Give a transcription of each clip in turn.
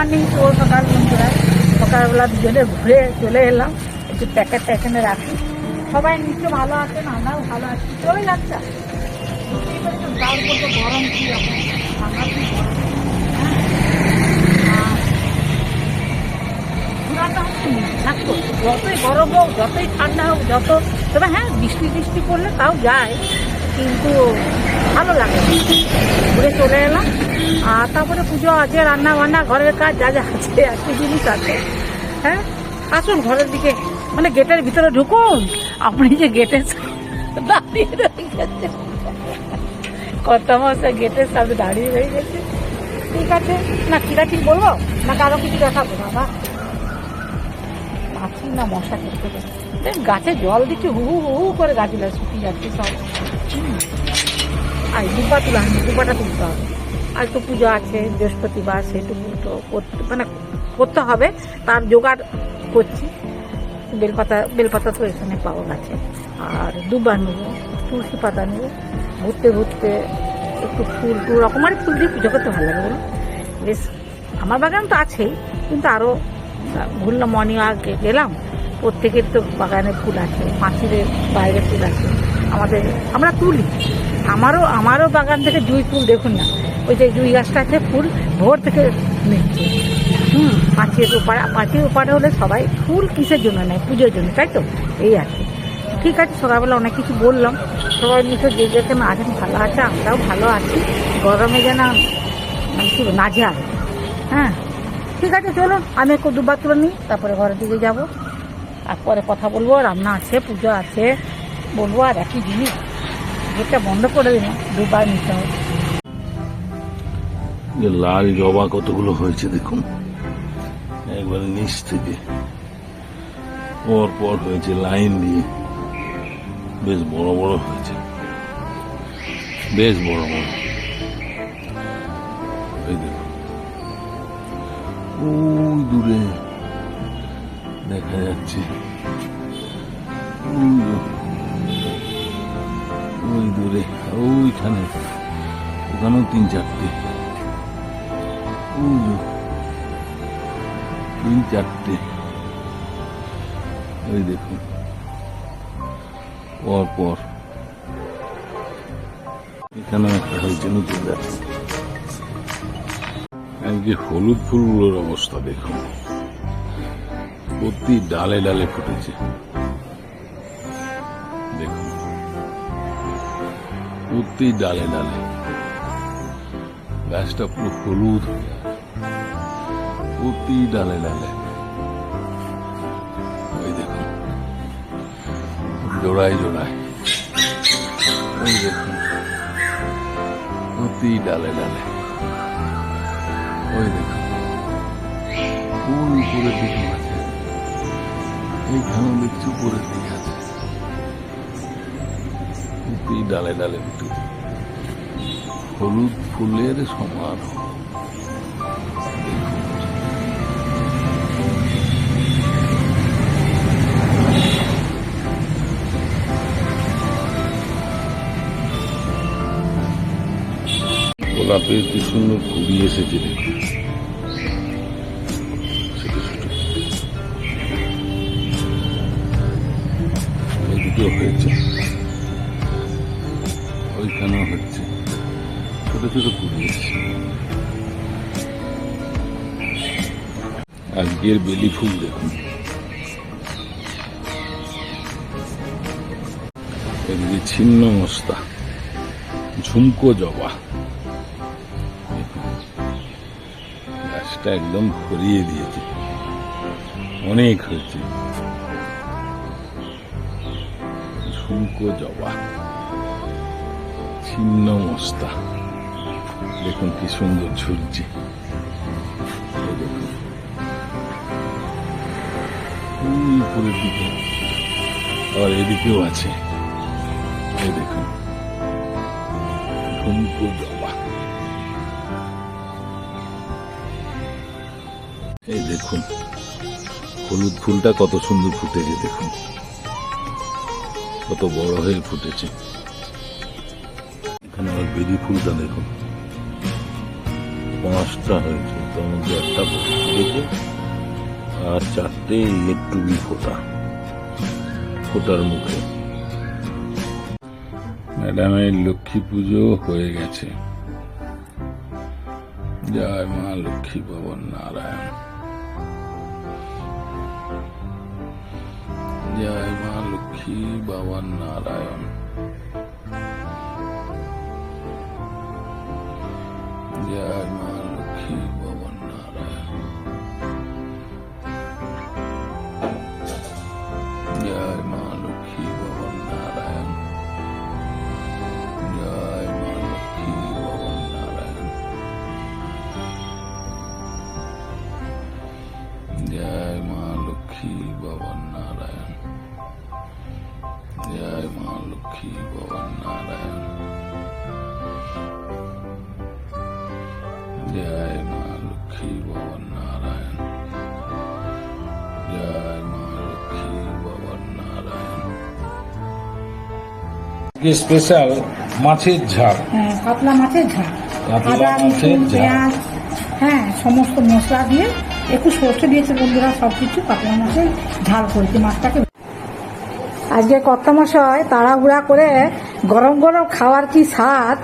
Morning শুভ সকাল বন্ধুরা। সকালবেলা দুজনে ঘুরে চলে এলাম, একটু প্যাকেটটা এখানে রাখি। সবাই নিশ্চয় ভালো আছেন, আমরাও ভালো আছি, চলে যাচ্ছে। তার উপর তো গরম কি রকম, ঠান্ডা কি গরম, ঘোরাটা হচ্ছে থাকতো। যতই গরম হোক, যতই ঠান্ডা হোক, তবে হ্যাঁ বৃষ্টি টিষ্টি পড়লে তাও যায়, কিন্তু ভালো লাগে। ঘুরে চলে এলাম। আর তারপরে পুজো আছে, রান্না বান্না, ঘরের কাজ যা যা আছে, একটু জিনিস আছে। হ্যাঁ আসুন ঘরের দিকে, মানে গেটের ভিতরে ঢুকুন। আপনি যে গেটের দাঁড়িয়ে রয়ে গেছে, কর্তামশা গেটের সামনে দাঁড়িয়ে রয়ে গেছে। ঠিক আছে, না কিরা ঠিক বলবো, না কারো কিছু দেখাবো না? বা মাছি না মশা খেতে গাছে জল দিচ্ছে, হু হু হু করে গাছগুলো শুকিয়ে যাচ্ছে সব। আর দুপা তুলা হয়নি, দুপাটা তুলতে হবে। আজ তো পুজো আছে, বৃহস্পতিবার, সেটুকু তো করতে হবে। তার জোগাড় করছি। বেলপাতা তো এখানে পাওয়া গেছে, আর দুবার নেবো, তুলসী পাতা নেবো। ঘুরতে ঘুরতে একটু ফুল রকমারি ফুল দিয়ে পুজো করতে ভালো লাগে বলো। বেশ, আমার বাগান তো আছেই, কিন্তু আরও ঘুরলাম। মর্নিং ওয়াকে গেলাম, প্রত্যেকের তো বাগানে ফুল আছে, পাঁচিলের বাইরে ফুল আছে। আমরা তুলি। আমারও বাগান থেকে জুঁই ফুল দেখুন না, ওই যে জুঁই গাছটা আছে, ফুল ভোর থেকে নিচ্ছে। পাঁচির ওপারে হলে সবাই ফুল কিসের জন্য নেয়? পুজোর জন্য, তাই তো? এই আর কি। ঠিক আছে, সকালবেলা অনেক কিছু বললাম। সবাই নিশ্চয় যে যেখানে আছেন ভালো আছে, আমরাও ভালো আছি। গরমে যেন মানে কি নাজেহাল। হ্যাঁ ঠিক আছে, চলুন আমি একটু দুবার তুলে নিই, তারপরে ঘরের দিকে যাব। আর পরে কথা বলবো, রান্না আছে, পুজো আছে, বলবো। আর একই জিনিস, গেটটা বন্ধ করে দিলাম, দুবার নিতে হবে। লাল জবা কতগুলো হয়েছে দেখুন, একবারে নিচ থেকে পর পর হয়েছে, লাইন দিয়ে বেশ বড় বড় হয়েছে, বেশ বড় বড়। এই দেখুন, ওই দূরে দেখা যাচ্ছে, ওই দূরে, ওইখানে, ওখানেও 3-4টে, 3-4টে। ওই দেখুন পর পর, এখানেও একটা হয়েছে নতুন গাছ। আজকে হলুদ ফুলগুলোর অবস্থা দেখুন, প্রতি ডালে ডালে ফুটেছে। দেখুন প্রতি ডালে ডালে, গাছটা পুরো হলুদ হয়ে যায় প্রতি ডালে ডালে। ওই দেখুন জোড়ায় জোড়ায়, ওই দেখুন প্রতি ডালে ডালে। ওই দেখুন ওই উপরের দিকে আছে, এইখানেও দেখছি উপরের দিকে আছে, প্রতি ডালে ডালে ফুটেছে। হলুদ ফুলের সমারোহ। গোলাপের কি সুন্দর কুড়ি এসেছে দেখুন, ছোট ছোট। এদিকেও হয়েছে, ওইখানেও হচ্ছে, ছোট ছোট কুড়ি এসেছে। আজকের বেলি ফুল দেখুন, এদিকে ছিন্ন মস্তা, ঝুমকো জবা। গাছটা একদম ভরিয়ে দিয়েছে, অনেক হয়েছে। ঝুমকো জবা, ছিন্ন মস্তা, দেখুন কি সুন্দর ঝুলছে। দেখুন উপরের দিকে, আর এদিকেও আছে। এই দেখুন ঝুমকো জবা। এই দেখুন হলুদ ফুলটা কত সুন্দর ফুটেছে, দেখুন কত বড় হয়ে ফুটেছে। এখানে বেলি ফুলটা দেখুন, 5টা হয়েছে। তার মধ্যে একটা ফুটেছে আর 4টে টুবি ফোটার মুখে। ম্যাডামের লক্ষ্মী পুজো হয়ে গেছে। জয় মা লক্ষ্মী ভবন নারায়ণ, জয় মা লক্ষ্মী ভবন নারায়ণ, জয় মা লক্ষ্মী ভবন নারায়ণ, জয় মা লক্ষ্মী ভবন নারায়ণ, জয় মা লক্ষ্মী ভবন নারায়ণ, জয় মা লক্ষ্মী ভবন নারায়ণ, জয় মা লক্ষ্মী ভবন নারায়ণ, জয় মা লক্ষ্মী ভবন নারায়ণ, জয় মা লক্ষ্মী ভবন নারায়ণ। স্পেশাল মাছের ঝাল, হ্যাঁ, কাতলা মাছের ঝাল, কাতলা আদা মাছের রসুন ঝাল। পেঁয়াজ, হ্যাঁ সমস্ত মশলা দিয়ে একটু সর্ষে দিয়েছে বন্ধুরা, সবকিছু কাতলা মাছের ঝাল করেছি মাছটাকে। আজকে কর্তামশাই তাড়াহুড়া করে গরম গরম খাওয়ার কি স্বাদ,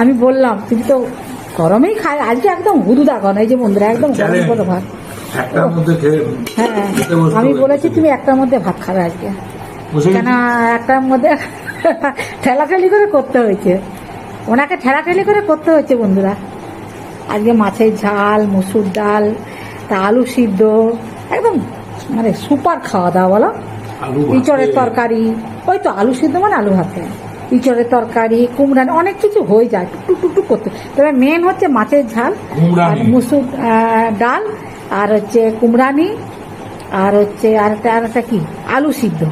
আমি বললাম তুমি তো গরমেই খাই, আজকে একদম হুদুদা গন, এই যে বন্ধুরা একদম গরম গরম ভাত। একটার মধ্যে হ্যাঁ, খেতে বসতে আমি হবে। বলেছি তুমি একটার মধ্যে ভাত খাবে আজকে, বসে কেন একটার মধ্যে ঠেলাঠেলি করে করতে হয়েছে, ওনাকে ঠেলাঠেলি করে করতে হয়েছে বন্ধুরা। আজকে মাছের ঝাল, মসুর ডাল, তা আলু সিদ্ধ, একদম মানে সুপার খাওয়া দাওয়া বলো। আলু ভাতে। ইঁচড়ের তরকারি, ওই তো আলু সিদ্ধ মানে আলু ভাতে, ইঁচড়ের তরকারি, কুমড়ানি, অনেক কিছু হয়ে যায় টুকটুক টুকটুক করতে। তবে মেন হচ্ছে মাছের ঝাল, আর কুমড়ানি। মসুর ডাল, আর হচ্ছে কুমড়ানি, আর হচ্ছে আর একটা কি আলু সিদ্ধ,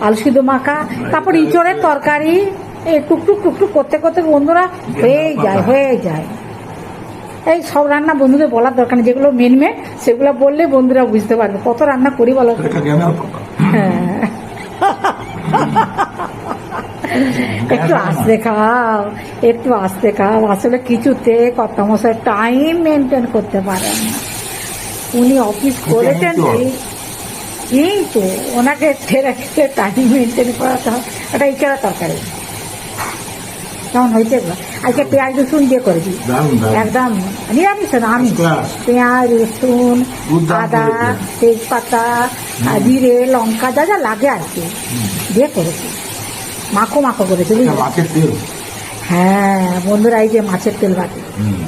আলু সিদ্ধ মাখা, তারপর ইঁচড়ের তরকারি, এই টুকটুক টুকটুক করতে করতে বন্ধুরা হয়ে যায়। এই সব রান্না বন্ধুদের বলার দরকার নেই, যেগুলো মেন সেগুলো বললে বন্ধুরা বুঝতে পারবে কত রান্না করি বলো। এটা জ্ঞানের কথা। হ্যাঁ, একটু আস্তে খাও, একটু আস্তে খাও, আসলে কিছুতে কর্তামশাই টাইম মেনটেন করতে পারেন না। উনি অফিস করেছেন ঠিক, কিন্তু ওনাকে ঠেলে টাইম মেনটেন করাতে হয়। একটা ইচ্ছারা তরকারি কেমন হয়েছে এগুলো? আজকে পেঁয়াজ রসুন দিয়ে করেছি, দারুণ দারুণ। একদম নিরামিষ না আমি, Class. পেঁয়াজ রসুন দুর্দান্ত আদা করেছে। তেজপাতা জিরে লঙ্কা যা যা লাগে আর কি দিয়ে করেছি, মাখো মাখো করেছি এটা বুঝলি? মাছের তেল। হ্যাঁ বন্ধুরা, এই যে মাছের তেল বাটি, হুম,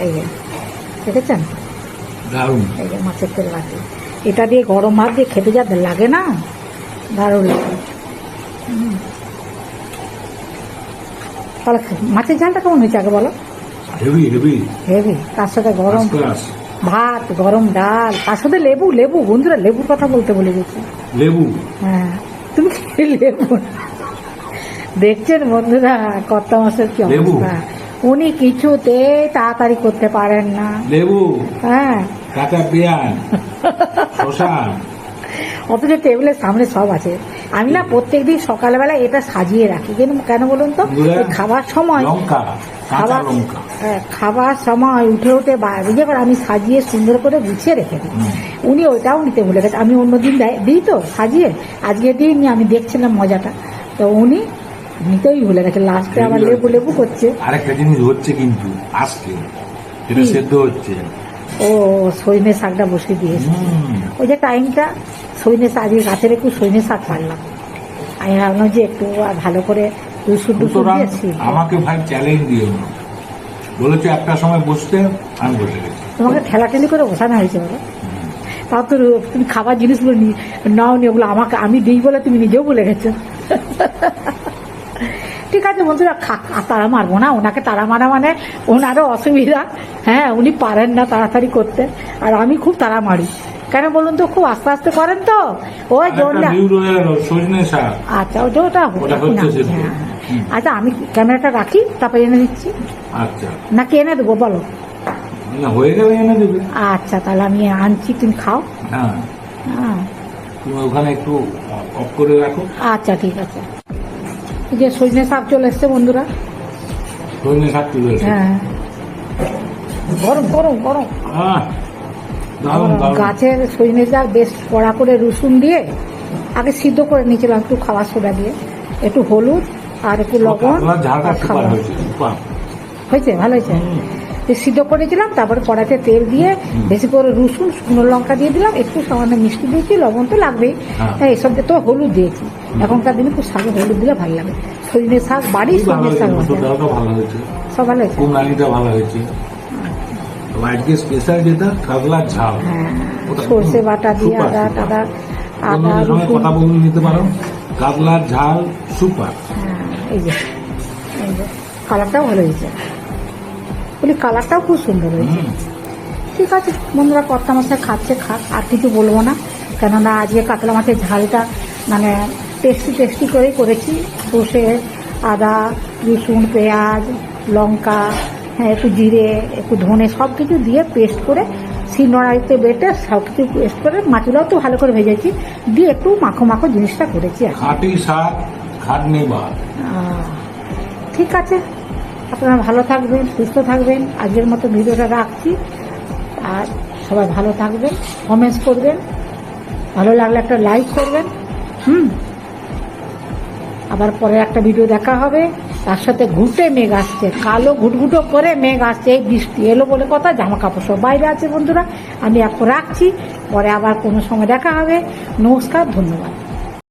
এই যে দেখেছেন, দারুণ। এই যে মাছের তেল বাটি, এটা দিয়ে গরম ভাত দিয়ে খেতে যা লাগে না, দারুণ লাগে। তাহলে মাছের ঝালটা কেমন হয়েছে আগে বলো? Heavy heavy. হেভি, তার সাথে গরম ফার্স্ট ক্লাস। ভাত, গরম ডাল, তার সাথে লেবু, বন্ধুরা লেবুর কথা বলতে ভুলে গেছি। লেবু। হ্যাঁ, তুমি কি লেবু দেখছেন বন্ধুরা কর্তামশাইয়ের কি লেবু। অবস্থা, উনি কিছুতে তাড়াতাড়ি করতে পারেন না। লেবু, হ্যাঁ, কাঁচা পেঁয়াজ, শসা। অথচ টেবিলের সামনে সব আছে। আমি না প্রত্যেকদিন সকালবেলা এটা সাজিয়ে রাখি, কেন বলুন তো? এই খাবার সময়, লঙ্কা, কাঁচা খাবার লঙ্কা। খাবার সময় উঠে উঠে ইয়ে করে আমি সাজিয়ে সুন্দর করে গুছিয়ে রেখে দিই। উনি ওইটাও নিতে ভুলে গেছে, আমি অন্যদিন দিই তো সাজিয়ে, আজকে দিইনি, আমি দেখছিলাম মজাটা, তো উনি নিতেই ভুলে গেছে, লাস্টে আবার লেবু লেবু করছে। আরেকটা জিনিস হচ্ছে কিন্তু আজকে, এটা কি? সেদ্ধ হচ্ছে। ও সজনে শাকটা বসিয়ে দিয়েছে, হুম, ওই যে টাইমটা সজনে শাক, আজকে গাছের একটু সজনে শাক পারলাম, আমি ভাবলাম যে একটু ভালো করে দুশো সুতরাং দিয়েছি। আমাকে ভাই চ্যালেঞ্জ দিও না, বলেছে একটা সময় বসতে, আমি বসে গেছি। তোমাকে ঠেলাঠেলি করে বসানো হয়েছে বলো, তাও তো তুমি খাবার জিনিসগুলো নাও নি, ওগুলো আমাকে আমি দিই বলে তুমি নিজেও বলে গেছো। ঠিক আছে বন্ধুরা, তাড়া মারবো না, ওনাকে তাড়া মারা মানে ওনারও অসুবিধা। হ্যাঁ, উনি পারেন না তাড়াতাড়ি করতে, আর আমি খুব তাড়া মারি, কেন বলুন তো, খুব আস্তে আস্তে করেন তো ওই জন্য। সজনে শাক। আচ্ছা, ওটা ওটা হচ্ছে সেদ্ধ। হ্যাঁ, আচ্ছা আমি ক্যামেরাটা রাখি, তারপরে এনে দিচ্ছি, আচ্ছা, নাকি এনে দেবো বলো? না হয়ে গেলে এনে দেবে। আচ্ছা তাহলে আমি আনছি, তুমি খাও। হ্যাঁ, হ্যাঁ, তুমি ওখানে একটু অফ করে রাখো। আচ্ছা ঠিক আছে। এই যে সজনে শাক চলে এসছে বন্ধুরা। সজনে শাক তুলে এসো। হ্যাঁ, গরম গরম গরম। দারুণ দারুণ। গাছের সজনে শাক বেশ কড়া করে রসুন দিয়ে আগে সিদ্ধ করে নিয়েছিলাম একটু খাওয়া সোডা দিয়ে, একটু হলুদ আর একটু লবণ কাতলার ঝালটা আর সুপার খাবার হয়েছে, সুপার। হয়েছে, ভালো হয়েছে। তো সিদ্ধ করেছিলাম, তারপরে কড়াইতে তেল দিয়ে বেশি করে রসুন শুকনো লঙ্কা দিয়ে দিলাম, একটু সামান্য মিষ্টি দিয়েছি, লবণ তো লাগবেই, হ্যাঁ। তাই এসব দিয়ে তো হলুদ দিয়েছি। এখনকার দিনে খুব শাকে হলুদ দিলে ভালো লাগে। সজনে শাক বাড়ির খুব ভালো সজনে শাক হয়েছে, ভাজা। মসুর ডালটা ভালো হয়েছে, সব ভালো হয়েছে। কুমড়ানিটা ভালো হয়েছে। তবে আজকে স্পেশাল যেটা কাতলার ঝাল, হ্যাঁ, ওটা সর্ষে বাটা দিয়ে সুপার, আদা সুপার। টাদা আদা বন্ধুদের সঙ্গে রসুন। কথা বলে নিতে পারো, কাতলার ঝাল সুপার। হ্যাঁ, এই যে কালারটাও ভালো হয়েছে, বলি কালারটাও খুব সুন্দর হয়েছে। ঠিক আছে বন্ধুরা, কর্তা মাছটা খাচ্ছে খাক, আর কিছু বলবো না, কেননা আজকে কাতলা মাছের ঝালটা মানে টেস্টি করেই করেছি। সর্ষে আদা রসুন পেঁয়াজ লঙ্কা, হ্যাঁ একটু জিরে একটু ধনে সব কিছু দিয়ে পেস্ট করে শিলনোড়াইতে বেটে সব কিছু পেস্ট করে মাছগুলোও তো ভালো করে ভেজেছি, দিয়ে একটু মাখো মাখো জিনিসটা করেছি আর কি। খাঁটি শাক, খাটনি ভাত। ঠিক আছে, আপনারা ভালো থাকবেন, সুস্থ থাকবেন। আজকের মতো ভিডিওটা রাখছি, আর সবাই ভালো থাকবেন, কমেন্টস করবেন, ভালো লাগলে একটা লাইক করবেন। আবার পরে একটা ভিডিও দেখা হবে, তার সাথে ঘুটে মেঘ আসছে, কালো ঘুটঘুটো করে মেঘ আসছে, এই বৃষ্টি এলো বলে কথা, জামা কাপড় সব বাইরে আছে বন্ধুরা। আমি এখন রাখছি, পরে আবার কোনো সময় দেখা হবে। নমস্কার, ধন্যবাদ।